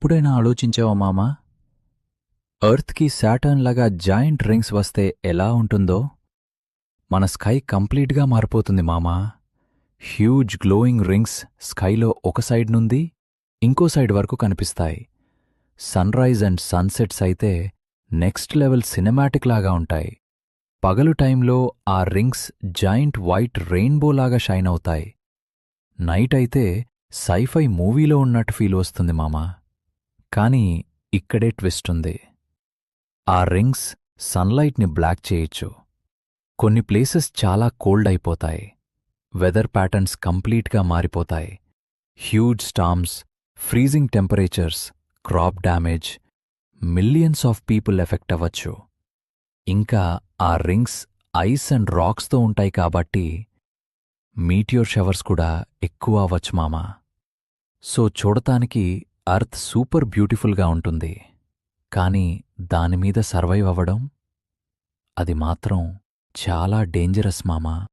ఎప్పుడైనా ఆలోచించావా మామా, ఎర్త్కి శాటర్న్ లాగా జాయింట్ రింగ్స్ వస్తే ఎలా ఉంటుందో? మన స్కై కంప్లీట్గా మారిపోతుంది మామా. హ్యూజ్ గ్లోయింగ్ రింగ్స్ స్కైలో ఒక సైడ్ నుండి ఇంకో సైడ్ వరకు కనిపిస్తాయి. సన్రైజ్ అండ్ సన్సెట్స్ అయితే నెక్స్ట్ లెవెల్ సినిమాటిక్ లాగా ఉంటాయి. పగలు టైంలో ఆ రింగ్స్ జాయింట్ వైట్ రెయిన్బో లాగా షైన్ అవుతాయి. నైట్ అయితే సైఫై మూవీలో ఉన్నట్టు ఫీల్ వస్తుంది మామా. కానీ ఇక్కడే ట్విస్ట్ ఉంది. ఆ రింగ్స్ సన్లైట్ని బ్లాక్ చేయొచ్చు. కొన్ని ప్లేసెస్ చాలా కోల్డ్ అయిపోతాయి. వెదర్ ప్యాటర్న్స్ కంప్లీట్గా మారిపోతాయి. Huge storms, freezing temperatures, crop damage, millions of people effect అవ్వచ్చు. ఇంకా ఆ రింగ్స్ ఐస్ అండ్ రాక్స్తో ఉంటాయి కాబట్టి మీటియోర్ షవర్స్ కూడా ఎక్కువ అవ్వచ్చు మామా. సో చూడటానికి అర్త్ సూపర్ బ్యూటిఫుల్గా ఉంటుంది. కానీ దానిమీద సర్వైవ్ అవ్వడం, అది మాత్రం చాలా డేంజరస్ మామా.